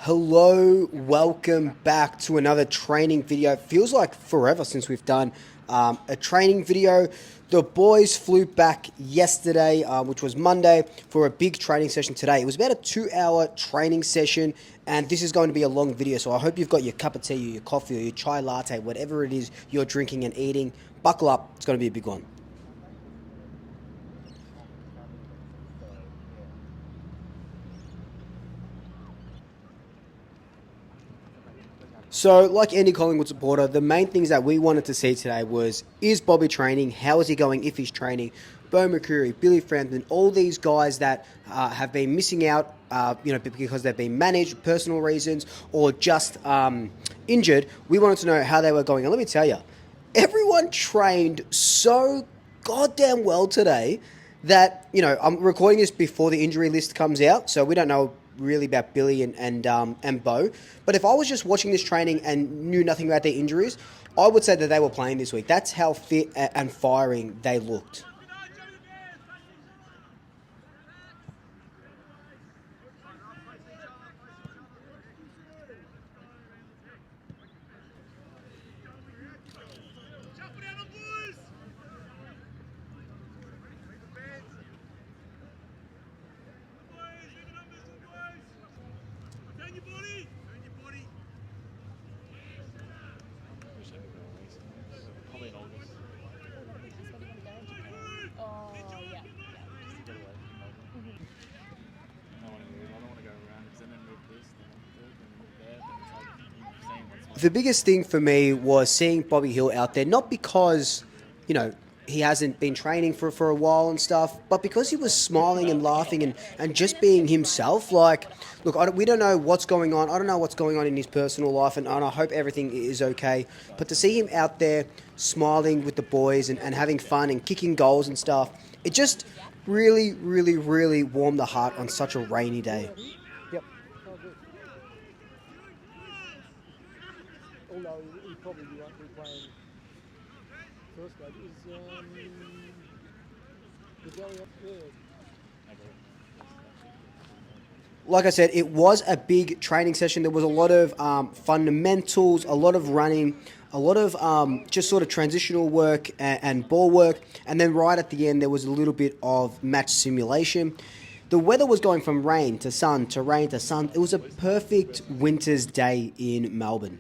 Hello, welcome back to another training video. It feels like forever since we've done a training video. The boys flew back yesterday, which was Monday, for a big training session today. It was about a 2-hour training session, and this is going to be a long video, so I hope you've got your cup of tea, or your coffee, or your chai latte, whatever it is you're drinking and eating. Buckle up, it's going to be a big one. So, like any Collingwood supporter, the main things that we wanted to see today was, is Bobby training? How is he going if he's training? Beau, McCreery, Billy Frampton, all these guys that have been missing out, because they've been managed, personal reasons, or just injured. We wanted to know how they were going. And let me tell you, everyone trained so goddamn well today that, I'm recording this before the injury list comes out, so we don't know really about Billy and Beau. But if I was just watching this training and knew nothing about their injuries, I would say that they were playing this week. That's how fit and firing they looked. The biggest thing for me was seeing Bobby Hill out there, not because, he hasn't been training for a while and stuff, but because he was smiling and laughing and just being himself. Like, look, we don't know what's going on. I don't know what's going on in his personal life, and I hope everything is okay. But to see him out there smiling with the boys and having fun and kicking goals and stuff, it just really, really, really warmed the heart on such a rainy day. Yep. Oh, good. Although he probably won't be playing first grade. Is the Delhi up there? Like I said, it was a big training session. There was a lot of fundamentals, a lot of running, a lot of just sort of transitional work and ball work. And then right at the end, there was a little bit of match simulation. The weather was going from rain to sun to rain to sun. It was a perfect winter's day in Melbourne.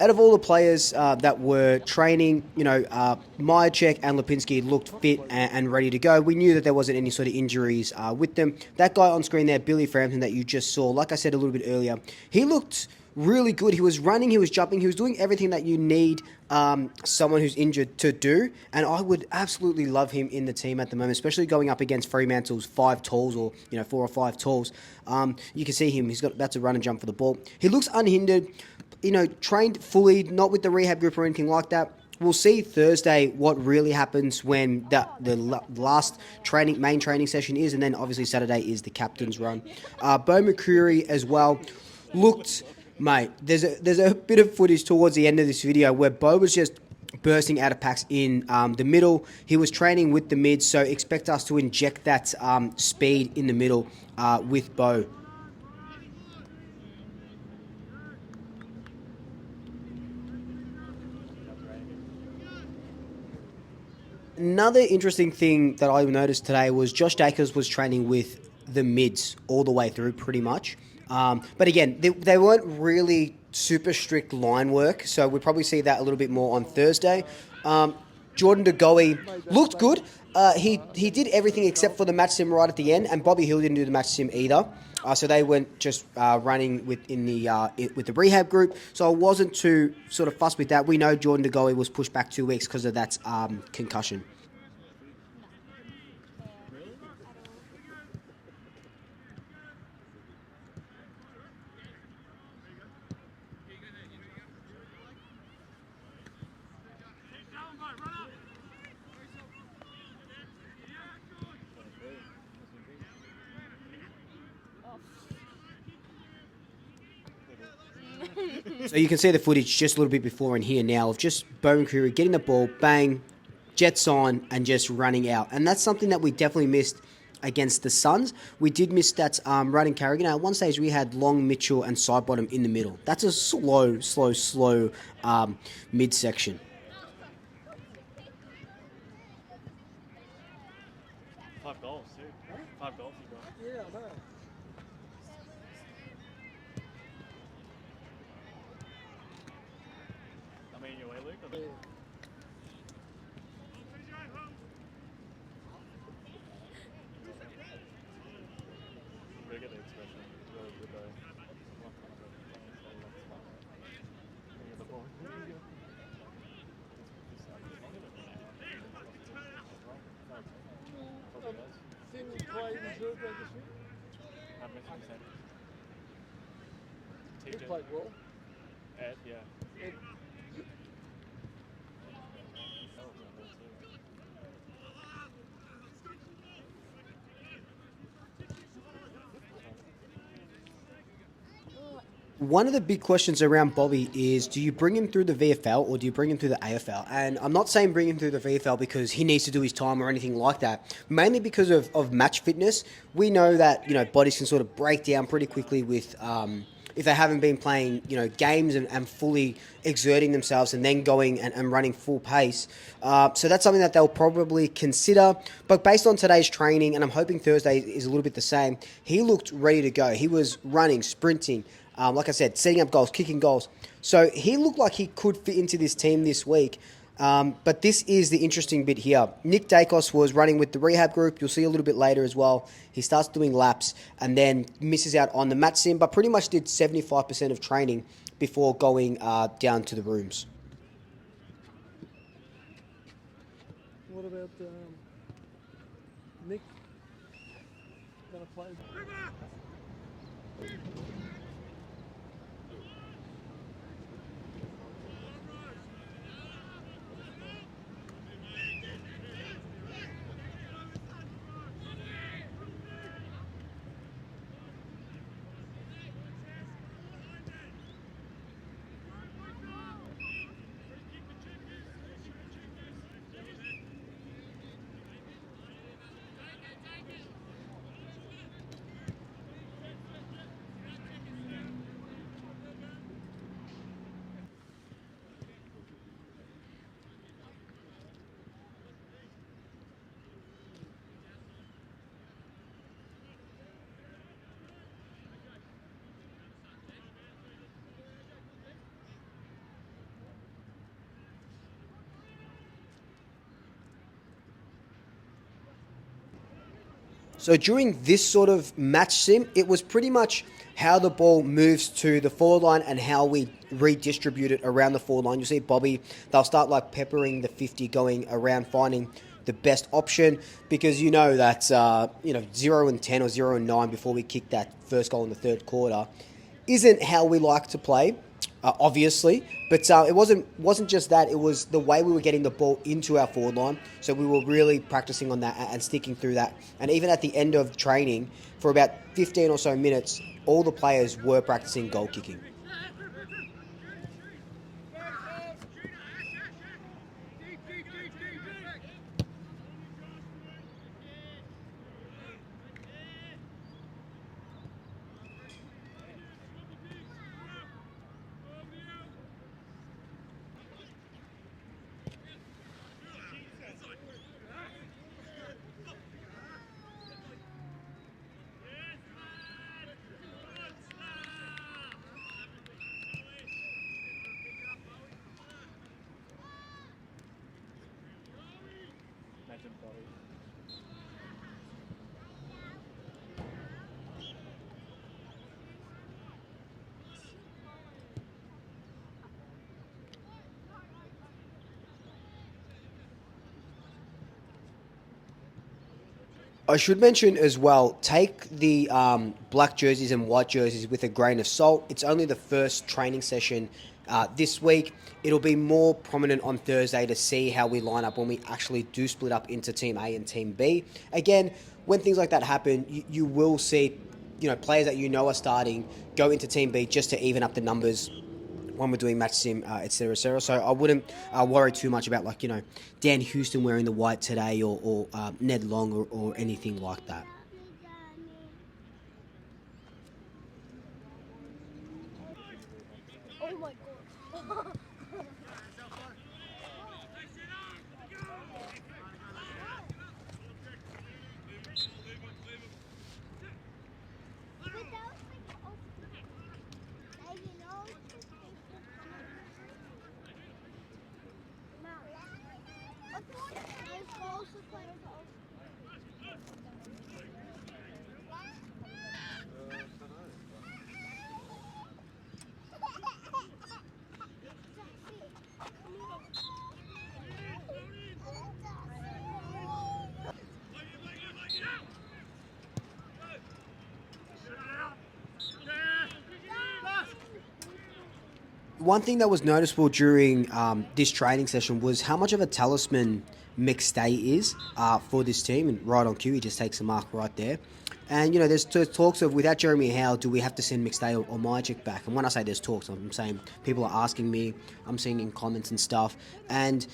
Out of all the players that were training, Myercheck and Lipinski looked fit and ready to go. We knew that there wasn't any sort of injuries with them. That guy on screen there, Billy Frampton, that you just saw, like I said a little bit earlier, he looked really good. He was running, he was jumping, he was doing everything that you need someone who's injured to do. And I would absolutely love him in the team at the moment, especially going up against Fremantle's 5 talls or 4 or 5 talls. You can see him. He's about to run and jump for the ball. He looks unhindered. Trained fully, not with the rehab group or anything like that. We'll see Thursday what really happens when the last main training session is, and then obviously Saturday is the captain's run. Beau McCreery as well looked, mate. There's a bit of footage towards the end of this video where Beau was just bursting out of packs in the middle. He was training with the mids, so expect us to inject that speed in the middle with Beau. Another interesting thing that I noticed today was Josh Daicos was training with the mids all the way through pretty much. But again, they weren't really super strict line work, so we'll probably see that a little bit more on Thursday. Jordan Daicos looked good. He did everything except for the match sim right at the end, and Bobby Hill didn't do the match sim either. So they went just running with the rehab group. So I wasn't too sort of fussed with that. We know Jordan Daicos was pushed back 2 weeks because of that concussion. So you can see the footage just a little bit before and here now of just Beau McCreery getting the ball, bang, jets on, and just running out. And that's something that we definitely missed against the Suns. We did miss that running Carrigan. At one stage, we had Long, Mitchell, and Sidebottom in the middle. That's a slow midsection. 5 goals, too. 5 goals you got. Yeah, I know. I mean, your way, Luke? Or Yeah. Look at the expression. Really good, though. The ball. Thin play reserve there this week. I'm missing his head. He TJ. played well. Ed, yeah. Ed, One of the big questions around Bobby is, do you bring him through the VFL or do you bring him through the AFL? And I'm not saying bring him through the VFL because he needs to do his time or anything like that. Mainly because of match fitness. We know that, bodies can sort of break down pretty quickly with if they haven't been playing, games and fully exerting themselves and then going and running full pace. So that's something that they'll probably consider. But based on today's training, and I'm hoping Thursday is a little bit the same, he looked ready to go. He was running, sprinting, like I said, setting up goals, kicking goals. So he looked like he could fit into this team this week. But this is the interesting bit here. Nick Daicos was running with the rehab group. You'll see a little bit later as well. He starts doing laps and then misses out on the match sim, but pretty much did 75% of training before going down to the rooms. what about Nick? Going to play? So during this sort of match sim, it was pretty much how the ball moves to the forward line and how we redistribute it around the forward line. You see Bobby, they'll start like peppering the 50 going around, finding the best option because you know that 0 and 10 or 0 and 9 before we kick that first goal in the third quarter isn't how we like to play, obviously. But it wasn't just that. It was the way we were getting the ball into our forward line. So we were really practicing on that and sticking through that. And even at the end of training, for about 15 or so minutes, all the players were practicing goal kicking. Imagine Bobby. I should mention as well, take the black jerseys and white jerseys with a grain of salt. It's only the first training session this week. It'll be more prominent on Thursday to see how we line up when we actually do split up into Team A and Team B. Again, when things like that happen, you will see players that are starting go into Team B just to even up the numbers when we're doing match sim, etc., etc. So I wouldn't worry too much about, like, Dan Houston wearing the white today, or Ned Long, or anything like that. Oh my god. One thing that was noticeable during this training session was how much of a talisman McStay is for this team, and right on cue, he just takes a mark right there. And, there's talks of, without Jeremy Howe, do we have to send McStay or Myjic back? And when I say there's talks, I'm saying people are asking me, I'm seeing in comments and stuff. And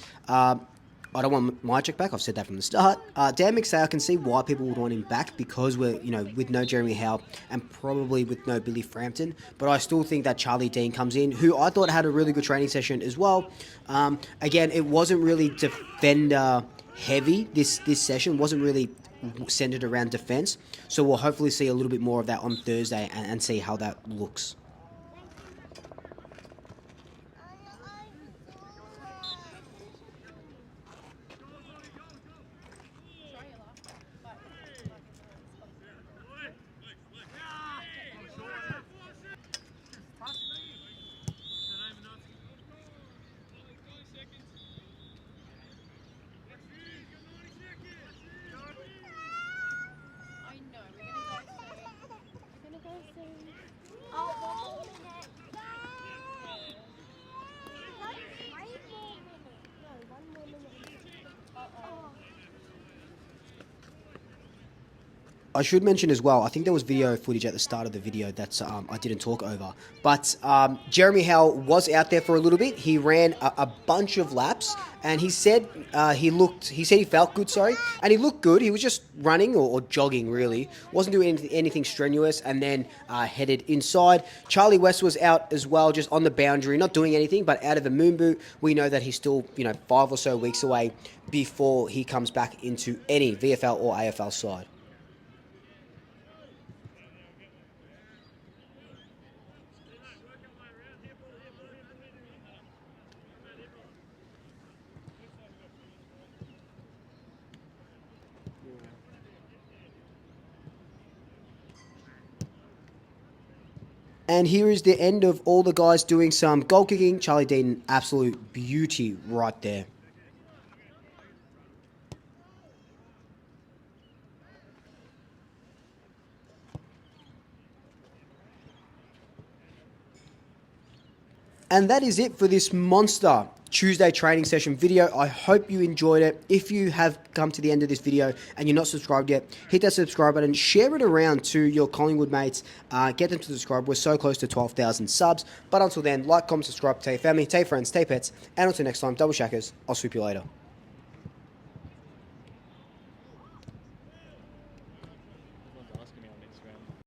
I don't want Myjic back. I've said that from the start. Dan McStay, I can see why people would want him back, because we're, with no Jeremy Howe and probably with no Billy Frampton. But I still think that Charlie Dean comes in, who I thought had a really good training session as well. Again, it wasn't really defender heavy. This session wasn't really centered around defense. So we'll hopefully see a little bit more of that on Thursday and see how that looks. I should mention as well, I think there was video footage at the start of the video that I didn't talk over. But Jeremy Howe was out there for a little bit. He ran a bunch of laps, and he said he felt good, and he looked good. He was just running or jogging, really. Wasn't doing anything strenuous, and then headed inside. Charlie West was out as well, just on the boundary, not doing anything, but out of the moon boot. We know that he's still, 5 or so weeks away before he comes back into any VFL or AFL side. And here is the end of all the guys doing some goal kicking. Charlie Dean, absolute beauty right there. And that is it for this monster Tuesday training session video. I hope you enjoyed it. If you have come to the end of this video and you're not subscribed yet, hit that subscribe button, share it around to your Collingwood mates, get them to subscribe. We're so close to 12,000 subs. But until then, like, comment, subscribe, tell your family, tell your friends, tell your pets, and until next time, double shackers, I'll swoop you later.